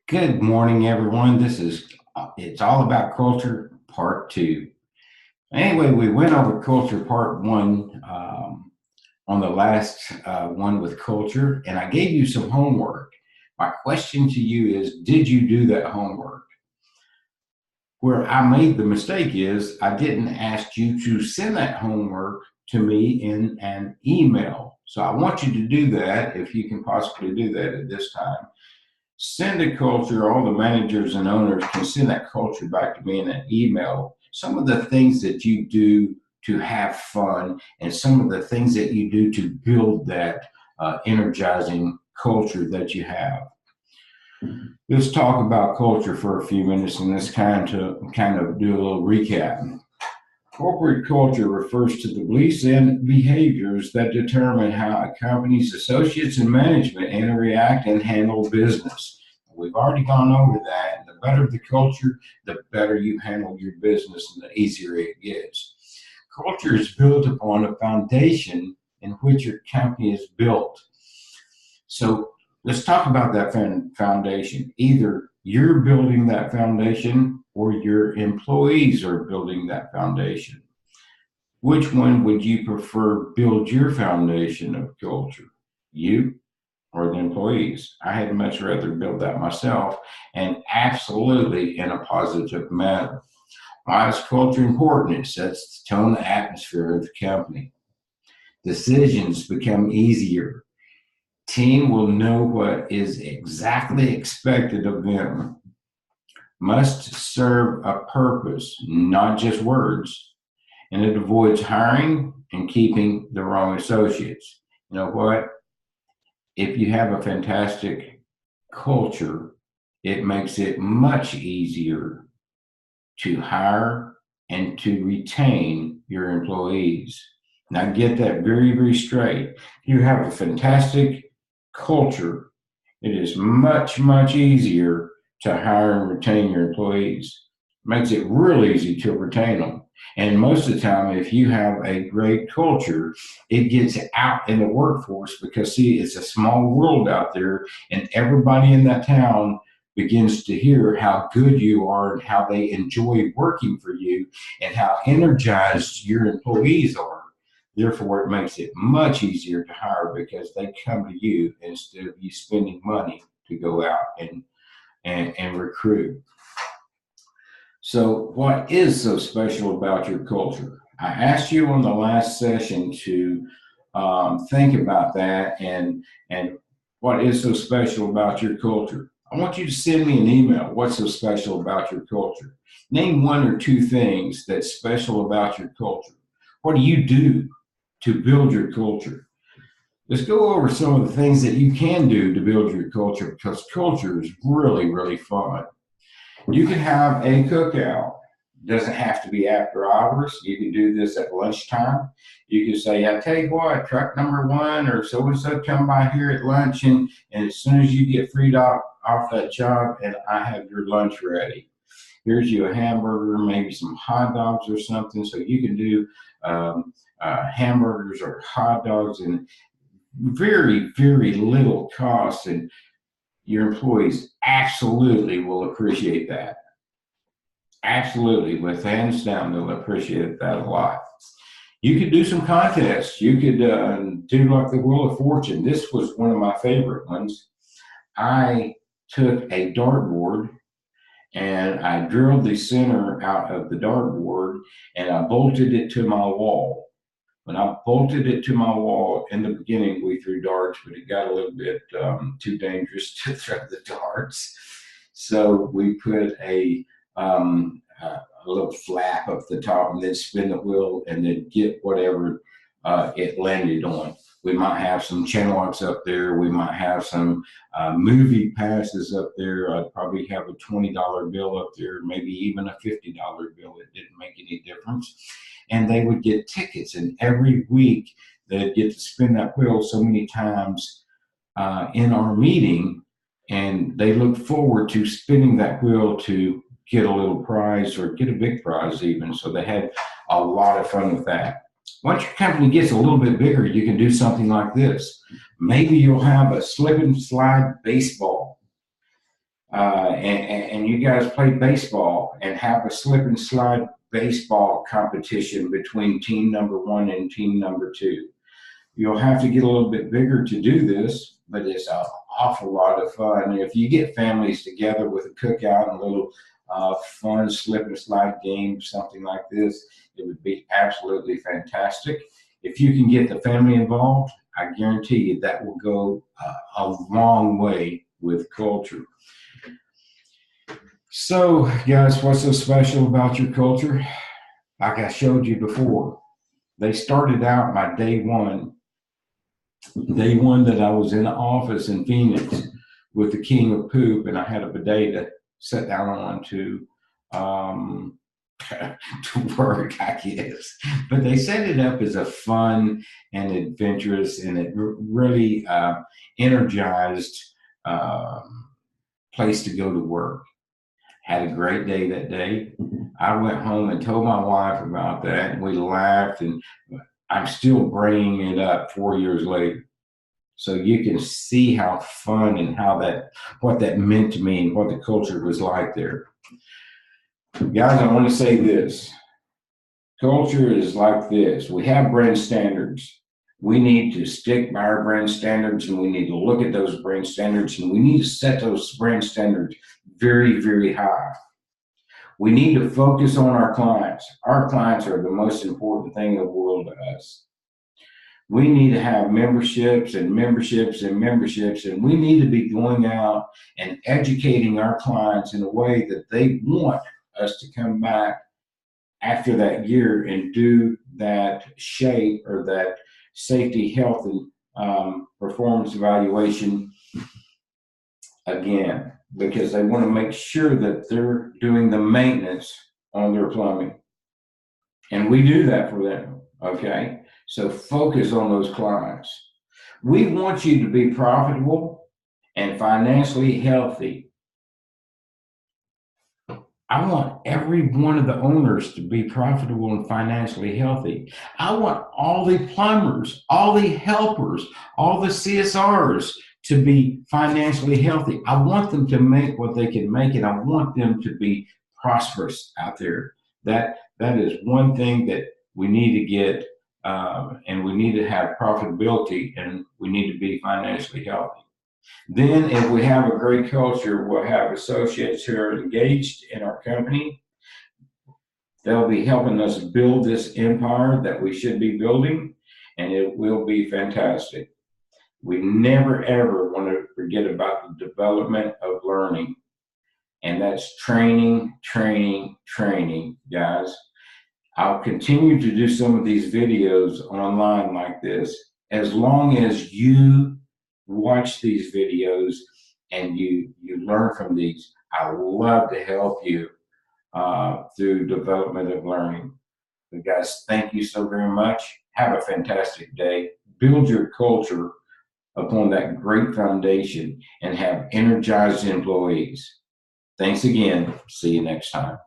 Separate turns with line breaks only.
Good morning, everyone. It's all about culture, part two. Anyway, we went over culture, part one, on the last one with culture, and I gave you some homework. My question to you is, did you do that homework? Where I made the mistake is I didn't ask you to send that homework to me in an email. So I want you to do that if you can possibly do that at this time. Send a culture, all the managers and owners can send that culture back to me in an email. Some of the things that you do to have fun and some of the things that you do to build that energizing culture that you have. Let's talk about culture for a few minutes and let's kind of do a little recap. Corporate culture refers to the beliefs and behaviors that determine how a company's associates and management interact and handle business. We've already gone over that. The better the culture, the better you handle your business and the easier it gets. Culture is built upon a foundation in which your company is built. So let's talk about that foundation. Either you're building that foundation or your employees are building that foundation. Which one would you prefer build your foundation of culture? You or the employees? I had much rather build that myself and absolutely in a positive manner. Why is culture important? It sets the tone, the atmosphere of the company. Decisions become easier. Team will know what is exactly expected of them. Must serve a purpose, not just words. And it avoids hiring and keeping the wrong associates. You know what? If you have a fantastic culture, it makes it much easier to hire and to retain your employees. Now, get that very, very straight. You have a fantastic culture, it is much, much easier to hire and retain your employees. It makes it real easy to retain them. And most of the time, if you have a great culture, it gets out in the workforce because, see, it's a small world out there, and everybody in that town begins to hear how good you are and how they enjoy working for you and how energized your employees are. Therefore, it makes it much easier to hire because they come to you instead of you spending money to go out and recruit. So, what is so special about your culture? I asked you on the last session to think about that and what is so special about your culture. I want you to send me an email. What's so special about your culture? Name one or two things that's special about your culture. What do you do to build your culture? Let's go over some of the things that you can do to build your culture because culture is really, really fun. You can have a cookout. It doesn't have to be after hours. You can do this at lunchtime. You can say, I tell you what, truck number one or so and so come by here at lunch, and as soon as you get freed off that job, and I have your lunch ready. Here's you a hamburger, maybe some hot dogs or something. So you can do hamburgers or hot dogs and very, very little cost. And your employees absolutely will appreciate that. Absolutely, with hands down, they'll appreciate that a lot. You could do some contests. You could do like the Wheel of Fortune. This was one of my favorite ones. I took a dartboard and I drilled the center out of the dartboard and I bolted it to my wall. When I bolted it to my wall, in the beginning, we threw darts, but it got a little bit too dangerous to throw the darts. So we put a little flap up the top and then spin the wheel and then get whatever it landed on. We might have some channel locks up there. We might have some movie passes up there. I'd probably have a $20 bill up there, maybe even a $50 bill. It didn't make any difference. And they would get tickets, and every week they'd get to spin that wheel so many times in our meeting, and they look forward to spinning that wheel to get a little prize or get a big prize even. So they had a lot of fun with that. Once your company gets a little bit bigger, you can do something like this. Maybe you'll have a slip and slide baseball. and you guys play baseball and have a slip and slide baseball competition between team number 1 and team number 2. You'll have to get a little bit bigger to do this, but it's an awful lot of fun. If you get families together with a cookout and a little fun slip and slide game, something like this, it would be absolutely fantastic. If you can get the family involved, I guarantee you that will go a long way with culture. So, guys, what's so special about your culture? Like I showed you before, they started out my day one that I was in the office in Phoenix with the king of poop, and I had a bidet to sit down on to work, I guess. But they set it up as a fun and adventurous, and it really energized place to go to work. Had a great day that day. I went home and told my wife about that, and we laughed, and I'm still bringing it up 4 years later. So you can see how fun and what that meant to me and what the culture was like there. Guys, I want to say this. Culture is like this. We have brand standards. We need to stick by our brand standards, and we need to look at those brand standards, and we need to set those brand standards very, very high. We need to focus on our clients. Our clients are the most important thing in the world to us. We need to have memberships and memberships and memberships, and we need to be going out and educating our clients in a way that they want us to come back after that year and do that shape or that safety, health, and performance evaluation again, because they want to make sure that they're doing the maintenance on their plumbing. And we do that for them, okay? So focus on those clients. We want you to be profitable and financially healthy. I want every one of the owners to be profitable and financially healthy. I want all the plumbers, all the helpers, all the CSRs to be financially healthy. I want them to make what they can make, and I want them to be prosperous out there. That is one thing that we need to get, and we need to have profitability, and we need to be financially healthy. Then, if we have a great culture, we'll have associates who are engaged in our company. They'll be helping us build this empire that we should be building, and it will be fantastic. We never, ever want to forget about the development of learning, and that's training, training, training, guys. I'll continue to do some of these videos online like this as long as you watch these videos and you learn from these. I love to help you through development of learning. But guys, thank you so very much. Have a fantastic day. Build your culture upon that great foundation and have energized employees. Thanks again. See you next time.